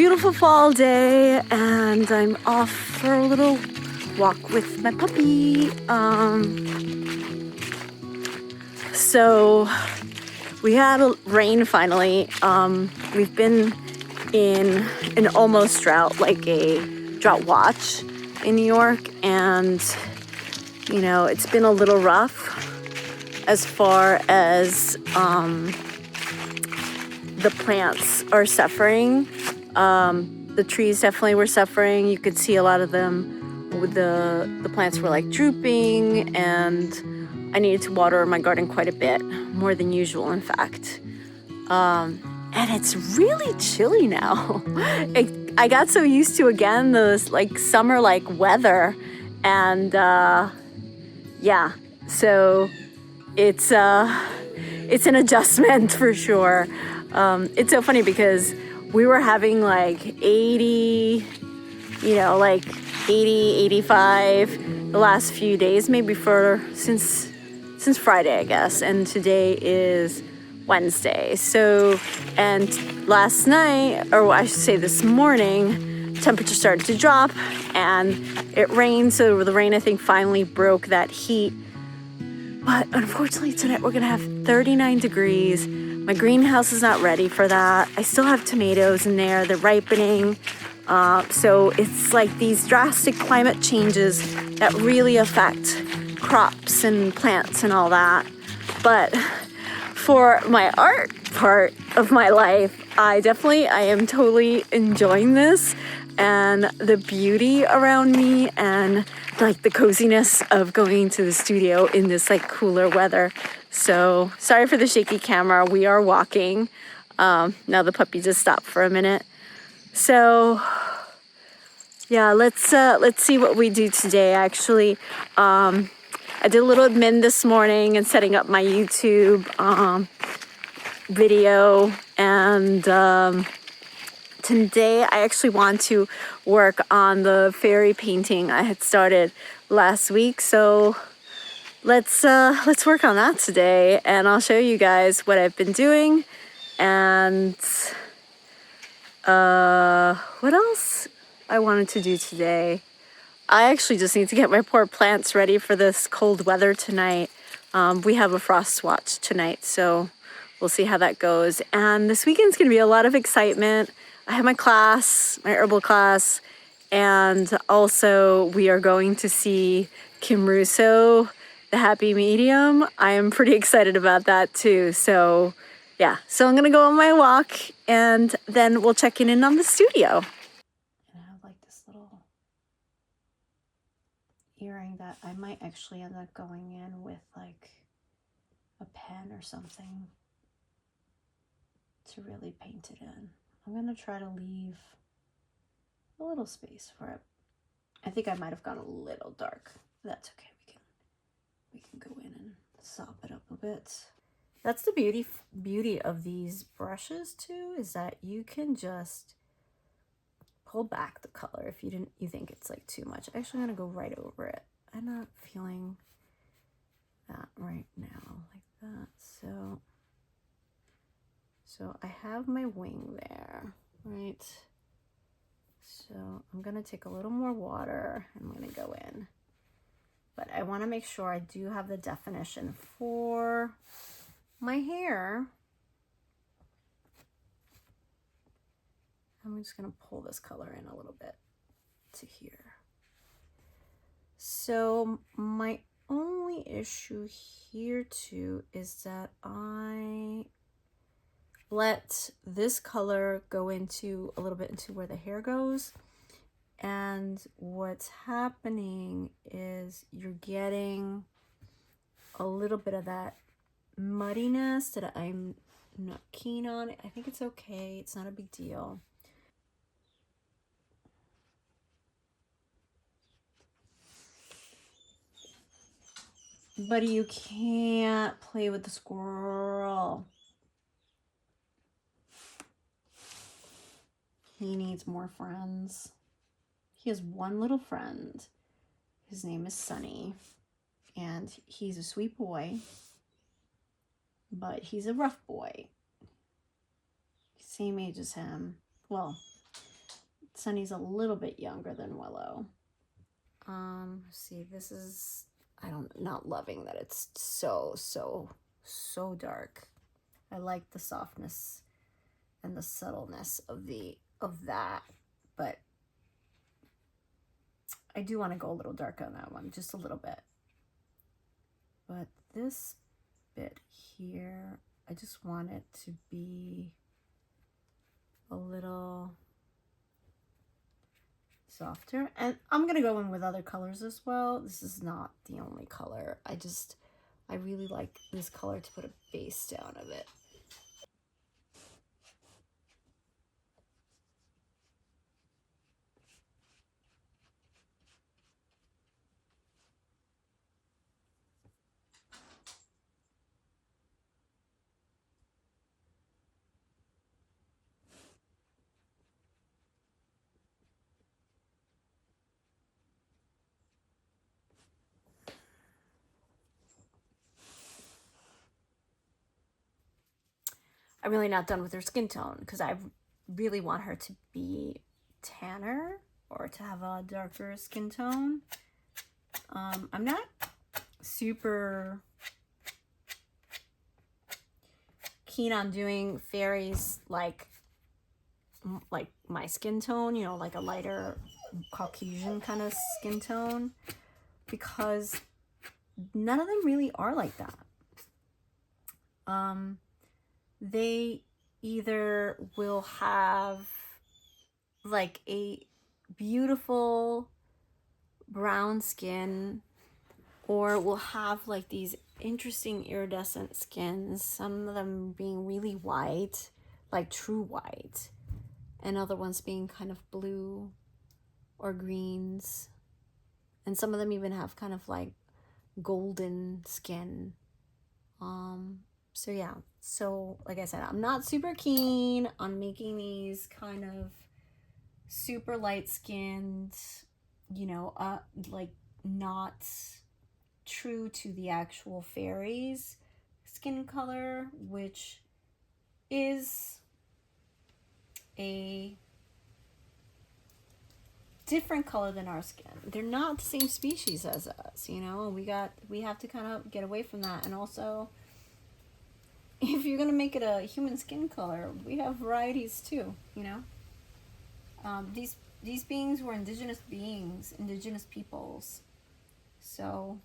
beautiful fall day, and I'm off for a little walk with my puppy. So we had rain finally. We've been in an almost drought, like a drought watch in New York, and you know, it's been a little rough as far as the plants are suffering. The trees definitely were suffering. You could see a lot of them with the plants were like drooping, and I needed to water my garden quite a bit, more than usual in fact. And it's really chilly now. I got so used to, again, those like summer like weather, and yeah, so it's an adjustment for sure. It's so funny because we were having like 80, you know, like 80, 85 the last few days, maybe since Friday, I guess, and today is Wednesday. So, and last night, or I should say this morning, temperature started to drop and it rained. So the rain, I think, finally broke that heat. But unfortunately tonight we're gonna have 39 degrees. My greenhouse is not ready for that. I still have tomatoes in there, they're ripening. So it's like these drastic climate changes that really affect crops and plants and all that. But for my art part of my life, I am totally enjoying this and the beauty around me and like the coziness of going to the studio in this like cooler weather. So sorry for the shaky camera. We are walking. Now the puppy just stopped for a minute. So yeah, let's see what we do today. Actually, I did a little admin this morning and setting up my YouTube video, and today I actually want to work on the fairy painting I had started last week. So let's work on that today, and I'll show you guys what I've been doing and what else I wanted to do today. I actually just need to get my poor plants ready for this cold weather tonight. We have a frost watch tonight, so we'll see how that goes. And this weekend's gonna be a lot of excitement. I have my class, my herbal class, and also we are going to see Kim Russo, the Happy Medium. I am pretty excited about that too. So yeah, so I'm gonna go on my walk and then we'll check in on the studio. And I have like this little earring that I might actually end up going in with like a pen or something to really paint it in. I'm gonna try to leave a little space for it. I think I might have gone a little dark. That's okay. We can go in and sop it up a bit. That's the beauty of these brushes too, is that you can just pull back the color if you think it's like too much. Actually, I'm gonna go right over it. I'm not feeling that right now, like that. So I have my wing there, right? So I'm gonna take a little more water. I'm gonna go in. But I want to make sure I do have the definition for my hair. I'm just going to pull this color in a little bit to here. So my only issue here too is that I let this color go into a little bit into where the hair goes. And what's happening is you're getting a little bit of that muddiness that I'm not keen on. I think it's okay. It's not a big deal. Buddy, you can't play with the squirrel. He needs more friends. He has one little friend. His name is Sunny, and he's a sweet boy, but he's a rough boy. Same age as him. Well, Sunny's a little bit younger than Willow. See, this is, not loving that it's so dark. I like the softness and the subtleness of that, but I do want to go a little dark on that one, just a little bit. But this bit here, I just want it to be a little softer. And I'm gonna go in with other colors as well. This is not the only color. I really like this color to put a base down of it. I'm really not done with her skin tone because I really want her to be tanner or to have a darker skin tone. I'm not super keen on doing fairies like my skin tone, you know, like a lighter Caucasian kind of skin tone, because none of them really are like that. They either will have like a beautiful brown skin, or will have like these interesting iridescent skins, some of them being really white, like true white, and other ones being kind of blue or greens, and some of them even have kind of like golden skin. So yeah, so like I said, I'm not super keen on making these kind of super light skinned, you know, like not true to the actual fairies skin color, which is a different color than our skin. They're not the same species as us, you know. We have to kind of get away from that. And also, if you're gonna make it a human skin color, we have varieties too, you know. These beings were indigenous beings, indigenous peoples, so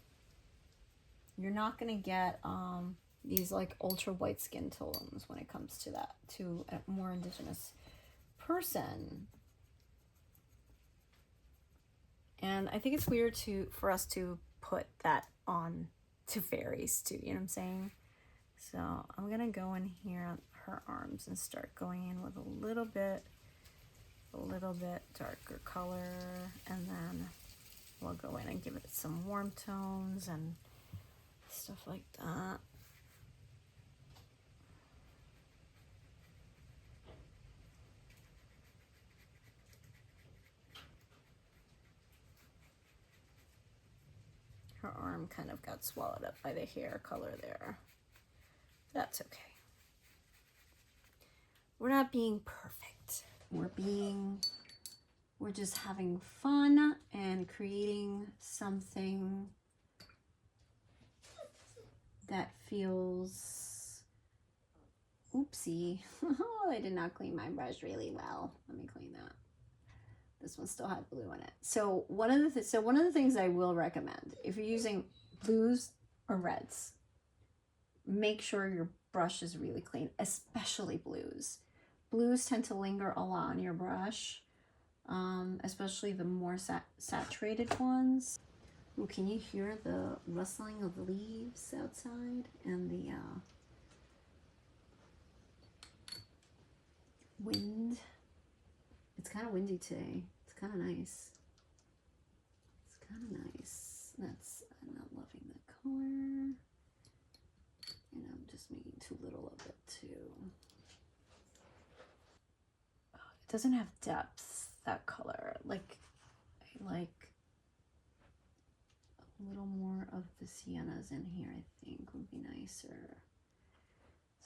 you're not gonna get these like ultra white skin tones when it comes to that, to a more indigenous person. And I think it's weird for us to put that on to fairies too, you know what I'm saying? So I'm gonna go in here on her arms and start going in with a little bit darker color, and then we'll go in and give it some warm tones and stuff like that. Her arm kind of got swallowed up by the hair color there. That's okay. We're not being perfect. We're just having fun and creating something that feels, oopsie. Oh, I did not clean my brush really well. Let me clean that. This one still had blue in it. So one of the things I will recommend, if you're using blues or reds, make sure your brush is really clean, especially blues. Blues tend to linger a lot on your brush, especially the more saturated ones. Ooh, can you hear the rustling of the leaves outside and the wind? It's kind of windy today. It's kind of nice. It's kind of nice. I'm not loving the color. And I'm just making too little of it too. Oh, it doesn't have depth, that color. Like, I like a little more of the siennas in here, I think would be nicer.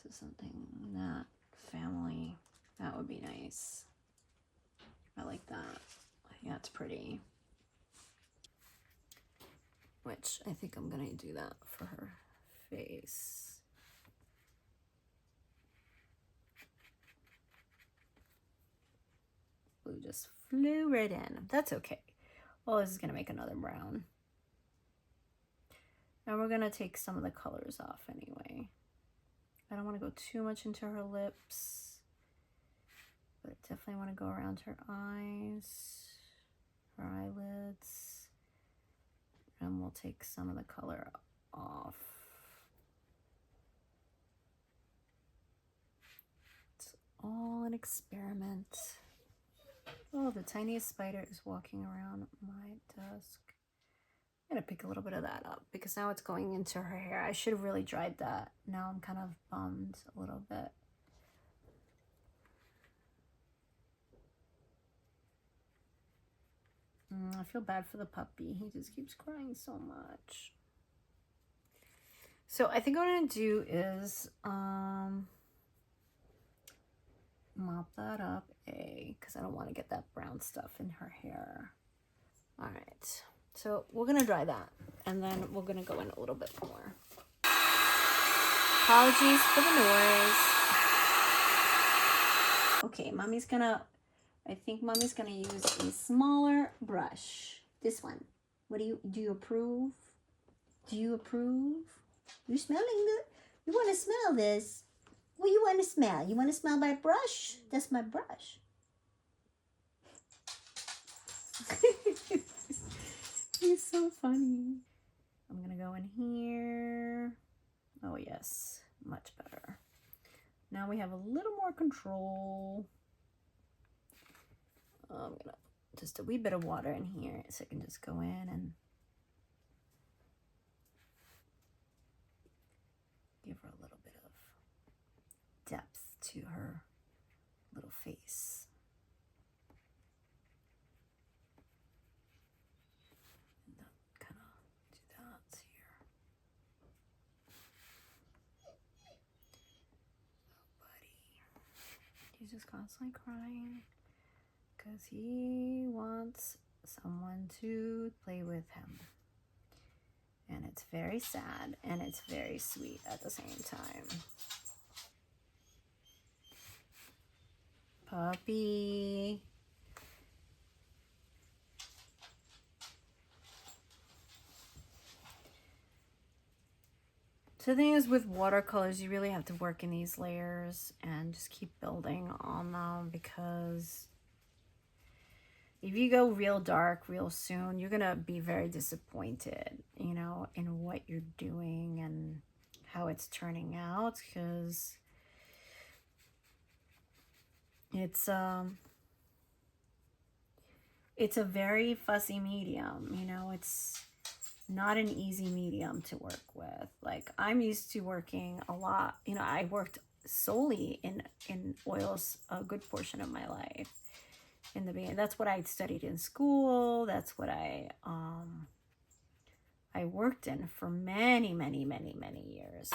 So something in that family, that would be nice. I like that. Yeah, it's pretty. Which I think I'm gonna do that for her face. Blue just flew right in. That's okay. Well, this is gonna make another brown. And we're gonna take some of the colors off anyway. I don't want to go too much into her lips, but definitely want to go around her eyes, her eyelids, and we'll take some of the color off. It's all an experiment. Oh, the tiniest spider is walking around my desk. I'm gonna pick a little bit of that up because now it's going into her hair. I should have really dried that. Now I'm kind of bummed a little bit. I feel bad for the puppy. He just keeps crying so much. So I think what I'm gonna do is mop that up, because I don't want to get that brown stuff in her hair. All right, so we're gonna dry that, and then we're gonna go in a little bit more. Apologies for the noise. Okay, I think mommy's gonna use a smaller brush. This one. Do you approve? Do you approve? You smelling good? You want to smell this? What do you want to smell? You want to smell my brush? That's my brush. He's so funny. I'm gonna go in here. Oh yes, much better. Now we have a little more control. I'm gonna just a wee bit of water in here so I can just go in and give her a little bit of depth to her little face. And then kind of do that here. Oh, buddy. He's just constantly crying because he wants someone to play with him. And it's very sad and it's very sweet at the same time. Puppy. So the thing is, with watercolors, you really have to work in these layers and just keep building on them, because if you go real dark real soon, you're gonna be very disappointed, you know, in what you're doing and how it's turning out, because it's a very fussy medium, you know. It's not an easy medium to work with. Like, I'm used to working a lot, you know. I worked solely in oils a good portion of my life in the beginning. That's what I studied in school. That's what I worked in for many years.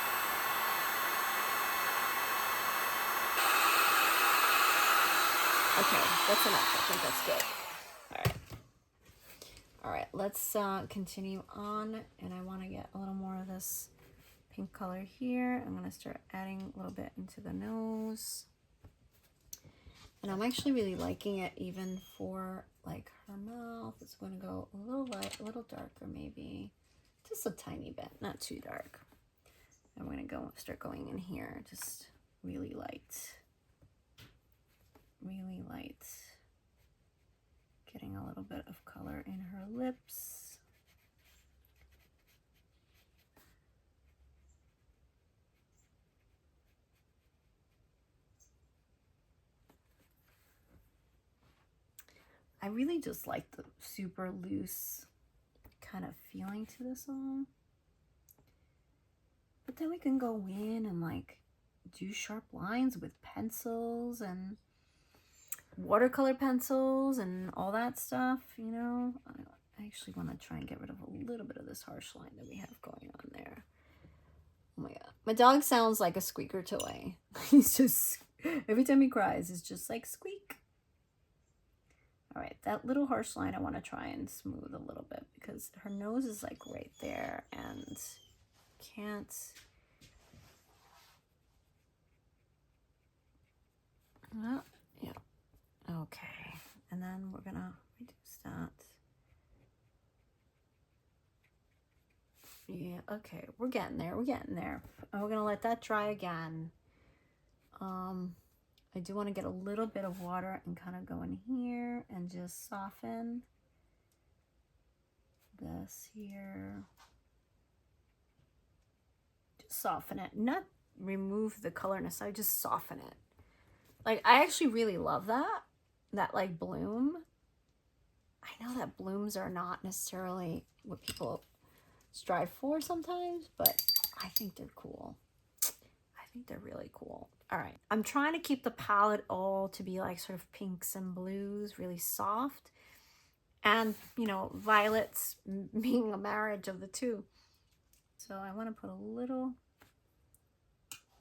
Okay, that's enough. I think that's good. All right, let's continue on, and I want to get a little more of this pink color here. I'm going to start adding a little bit into the nose. And I'm actually really liking it even for like her mouth. It's going to go a little light, a little darker maybe. Just a tiny bit, not too dark. I'm going to start going in here, just really light. Really light. Getting a little bit of color in her lips. I really just like the super loose kind of feeling to this all. But then we can go in and like do sharp lines with pencils and watercolor pencils and all that stuff, you know. I actually want to try and get rid of a little bit of this harsh line that we have going on there. Oh my god, my dog sounds like a squeaker toy. He's just, every time he cries, it's just like squeak. All right, that little harsh line I want to try and smooth a little bit because her nose is like right there and can't. Yeah. Okay. And then we're gonna reduce that. Yeah, okay, we're getting there, And we're gonna let that dry again. I do want to get a little bit of water and kind of go in here and just soften this here. Just soften it, not remove the colorness, I just soften it. Like, I actually really love that like bloom. I know that blooms are not necessarily what people strive for sometimes, but I think they're cool. I think they're really cool. All right, I'm trying to keep the palette all to be like sort of pinks and blues, really soft. And, you know, violets being a marriage of the two. So I want to put a little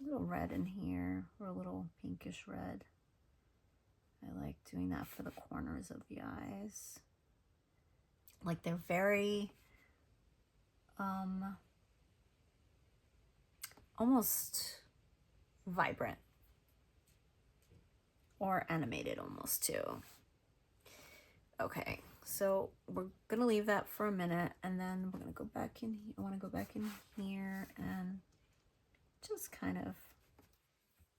red in here, or a little pinkish red. I like doing that for the corners of the eyes. Like they're very, almost vibrant or animated almost too. Okay, so we're gonna leave that for a minute and then we're gonna go back in here. I want to go back in here and just kind of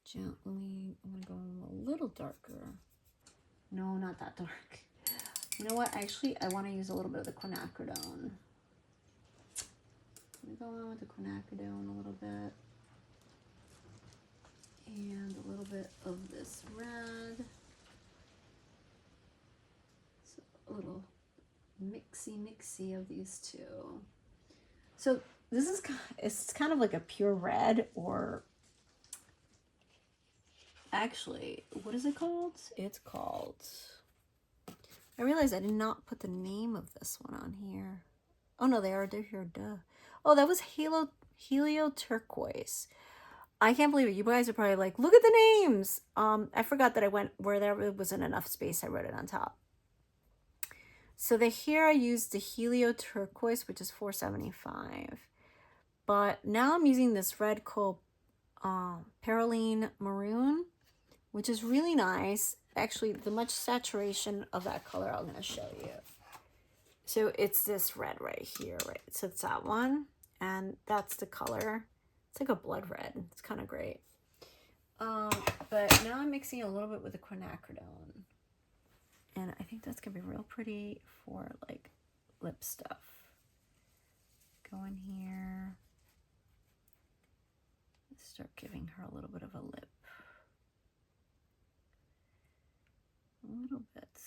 gently, I'm gonna go a little darker. No, not that dark. You know what, actually I want to use a little bit of the quinacridone. I'm gonna go on with the quinacridone a little bit. And a little bit of this red. So a little mixy of these two. So this is it's kind of like a pure red, or actually, what is it called? It's called, I realized I did not put the name of this one on here. Oh no, they're here, duh. Oh, that was Helio Turquoise. I can't believe it. You guys are probably like, look at the names. I forgot that I went where there wasn't enough space. I wrote it on top. So here I used the Helio Turquoise, which is $4.75. But now I'm using this red called Perylene Maroon, which is really nice. Actually, the much saturation of that color I'm going to show you. So it's this red right here, right? So it's that one, and that's the color. It's like a blood red. It's kind of great. But now I'm mixing a little bit with the quinacridone. And I think that's going to be real pretty for like lip stuff. Go in here. Start giving her a little bit of a lip. A little bit.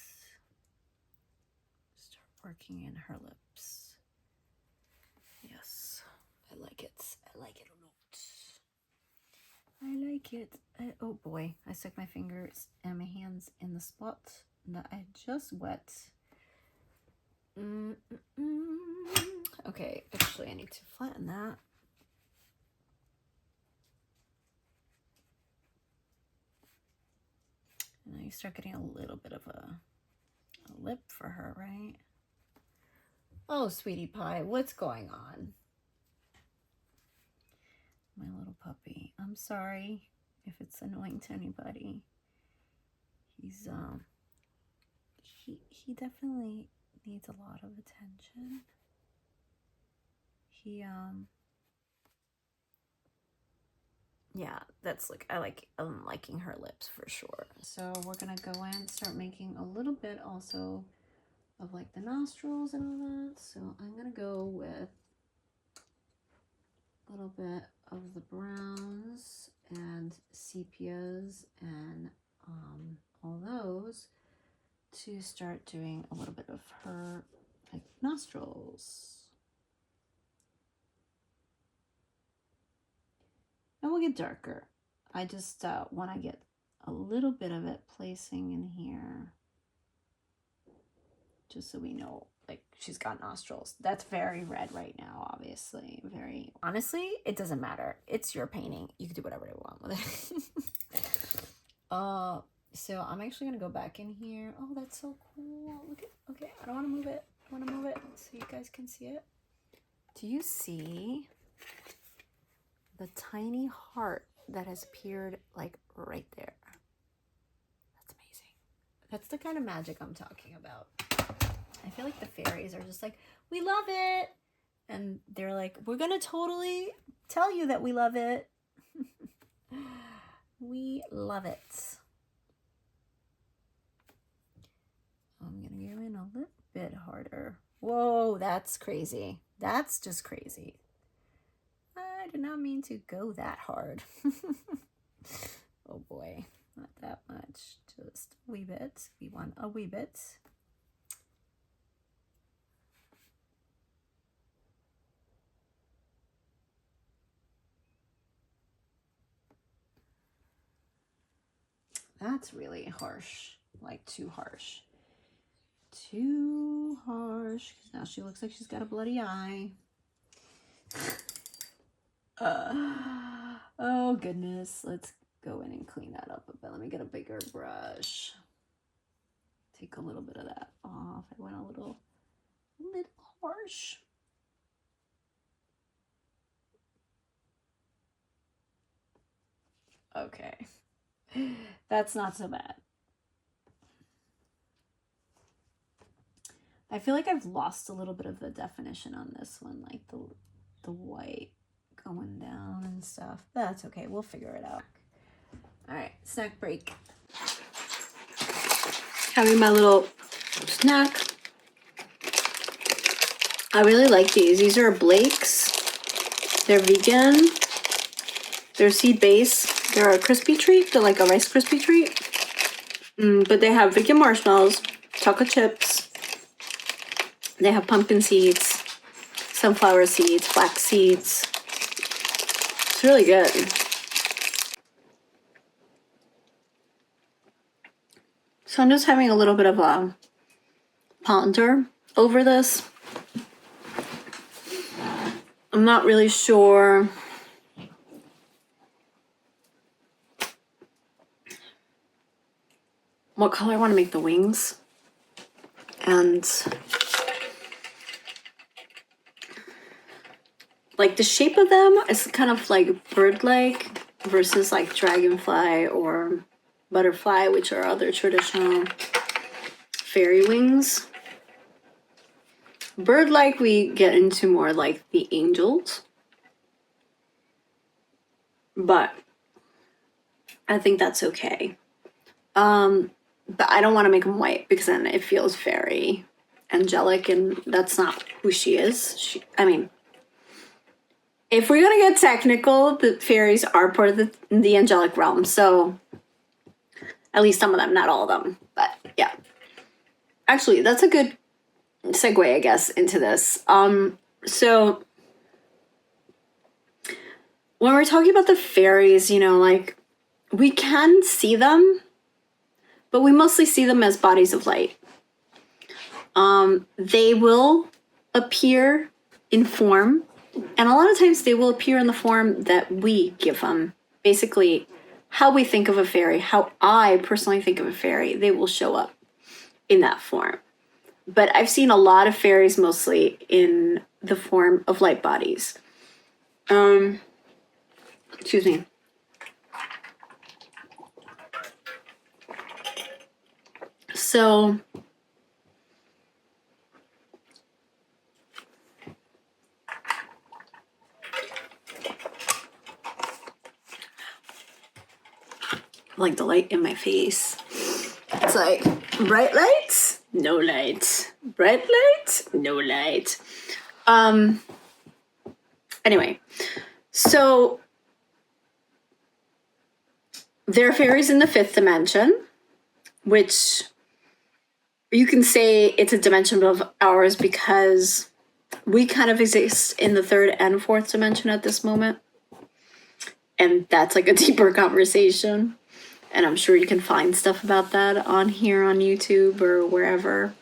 Start working in her lips. Yes, I like it. I like it a lot. I like it. Oh boy, I stuck my fingers and my hands in the spot that I just wet. Okay, actually I need to flatten that. And then you start getting a little bit of a lip for her, right? Oh, sweetie pie, what's going on? My little puppy. I'm sorry if it's annoying to anybody. He's he definitely needs a lot of attention. Yeah, that's like I'm liking her lips for sure. So we're gonna go in and start making a little bit also of like the nostrils and all that. So I'm gonna go with a little bit of the browns and sepias and all those to start doing a little bit of her like nostrils. And we'll get darker. I just want to get a little bit of it placing in here, just so we know like she's got nostrils. That's very red right now, obviously. Very honestly, it doesn't matter. It's your painting. You can do whatever you want with it. So I'm actually gonna go back in here. Oh, that's so cool. Look at, okay, I don't wanna move it. I wanna move it so you guys can see it. Do you see the tiny heart that has appeared like right there? That's amazing. That's the kind of magic I'm talking about. I feel like the fairies are just like, we love it. And they're like, we're gonna totally tell you that we love it. We love it. I'm gonna go in a little bit harder. Whoa, that's crazy. That's just crazy. I did not mean to go that hard. Oh boy, not that much, just a wee bit. We want a wee bit. That's really harsh, like too harsh. Too harsh, because now she looks like she's got a bloody eye. Oh goodness, let's go in and clean that up a bit. Let me get a bigger brush. Take a little bit of that off. I went a little harsh. Okay, that's not so bad. I feel like I've lost a little bit of the definition on this one, like the white going down and stuff. But that's okay, we'll figure it out. All right, snack break. Having my little snack. I really like these. These are Blake's. They're vegan. They're seed based. They're a crispy treat. They're like a Rice Krispie treat. But they have vegan marshmallows, chocolate chips. They have pumpkin seeds, sunflower seeds, flax seeds. It's really good. So I'm just having a little bit of a ponder over this. I'm not really sure what color I want to make the wings. And like the shape of them is kind of like bird-like versus like dragonfly or butterfly, which are other traditional fairy wings. Bird-like, we get into more like the angels. But I think that's okay. But I don't want to make them white because then it feels very angelic, and that's not who she is. I mean, if we're gonna get technical, the fairies are part of the angelic realm, so at least some of them, not all of them, but yeah. Actually, that's a good segue, I guess, into this. So when we're talking about the fairies, you know, like we can see them, but we mostly see them as bodies of light. They will appear in form, and a lot of times they will appear in the form that we give them. Basically, how we think of a fairy, how I personally think of a fairy, they will show up in that form. But I've seen a lot of fairies mostly in the form of light bodies. Excuse me. So like the light in my face. It's like bright lights, no light. Bright light, no light. Anyway, so there are fairies in the 5th dimension, which you can say it's a dimension of ours because we kind of exist in the 3rd and 4th dimension at this moment. And that's like a deeper conversation. And I'm sure you can find stuff about that on here on YouTube or wherever.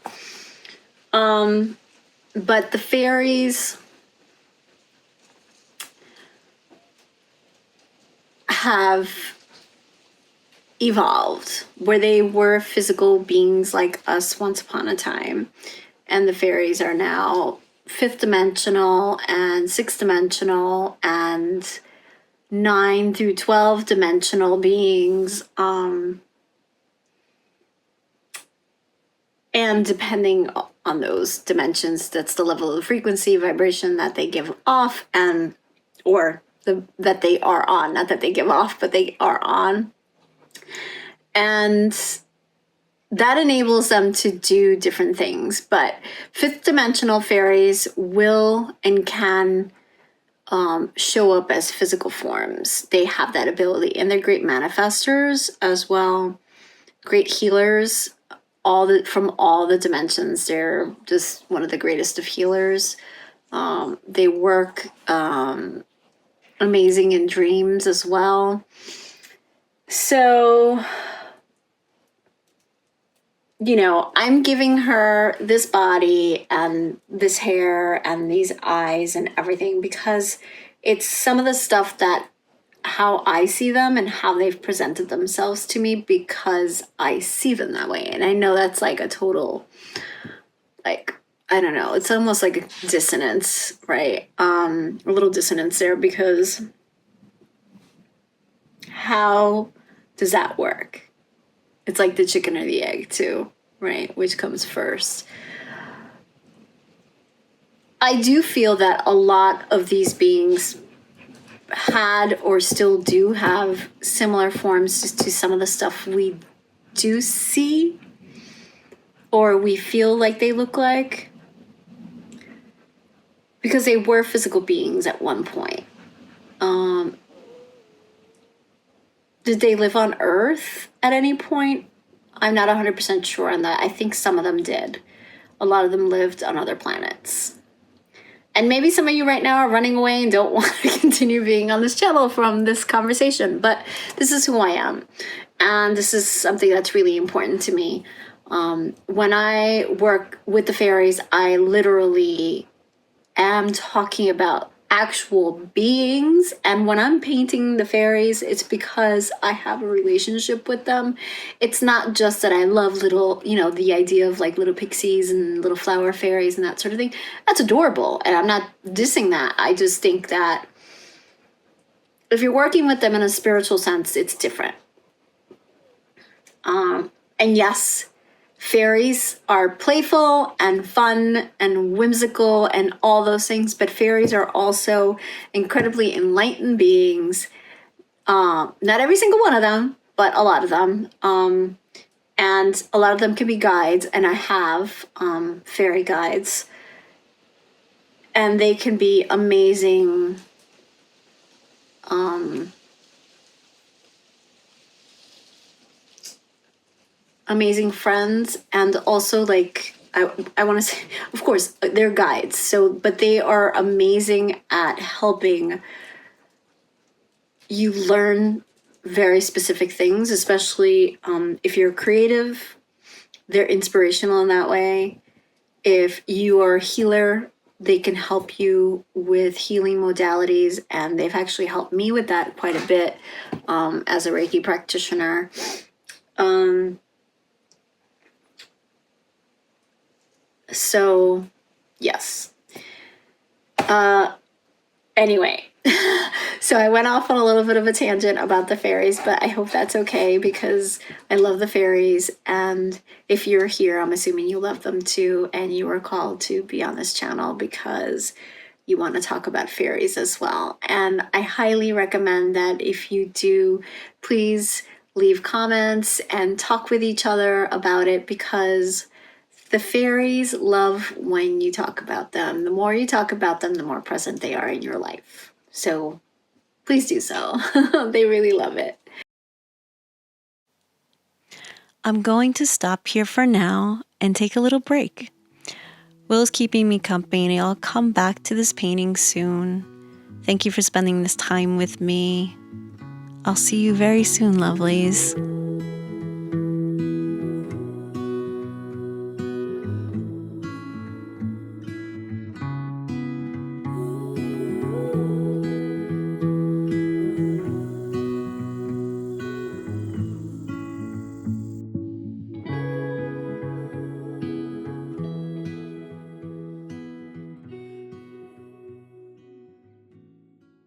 But the fairies have evolved, where they were physical beings like us once upon a time. And the fairies are now fifth dimensional and sixth dimensional and 9 through 12 dimensional beings. And depending on those dimensions, that's the level of frequency, vibration that they give off, and or that they are on. Not that they give off, but they are on. And that enables them to do different things. But fifth dimensional fairies will and can show up as physical forms. They have that ability, and they're great manifestors as well, great healers. From all the dimensions, they're just one of the greatest of healers. They work amazing in dreams as well. So, I'm giving her this body and this hair and these eyes and everything because it's some of the stuff that how I see them and how they've presented themselves to me because I see them that way. And I know that's like a total, I don't know, it's almost like a dissonance, right? A little dissonance there because how does that work? It's like the chicken or the egg too, right? Which comes first? I do feel that a lot of these beings had or still do have similar forms to some of the stuff we do see or we feel like they look like, because they were physical beings at one point. Did they live on Earth at any point? I'm not 100% sure on that. I think some of them did. A lot of them lived on other planets. And maybe some of you right now are running away and don't want to continue being on this channel from this conversation, but this is who I am. And this is something that's really important to me. When I work with the fairies, I literally am talking about actual beings. And when I'm painting the fairies, it's because I have a relationship with them. It's not just that I love little, the idea of like little pixies and little flower fairies and that sort of thing. That's adorable. And I'm not dissing that. I just think that if you're working with them in a spiritual sense, it's different. And yes, fairies are playful and fun and whimsical and all those things, but fairies are also incredibly enlightened beings. Not every single one of them, but a lot of them. And a lot of them can be guides, and I have fairy guides. And they can be amazing amazing friends, and also like I want to say, of course, they're guides. So, but they are amazing at helping you learn very specific things, especially if you're creative. They're inspirational in that way. If you are a healer, they can help you with healing modalities, and they've actually helped me with that quite a bit as a Reiki practitioner. So, yes. Anyway, so I went off on a little bit of a tangent about the fairies, but I hope that's okay because I love the fairies. And if you're here, I'm assuming you love them too. And you are called to be on this channel because you want to talk about fairies as well. And I highly recommend that if you do, please leave comments and talk with each other about it, because the fairies love when you talk about them. The more you talk about them, the more present they are in your life. So please do so. They really love it. I'm going to stop here for now and take a little break. Will's keeping me company. I'll come back to this painting soon. Thank you for spending this time with me. I'll see you very soon, lovelies.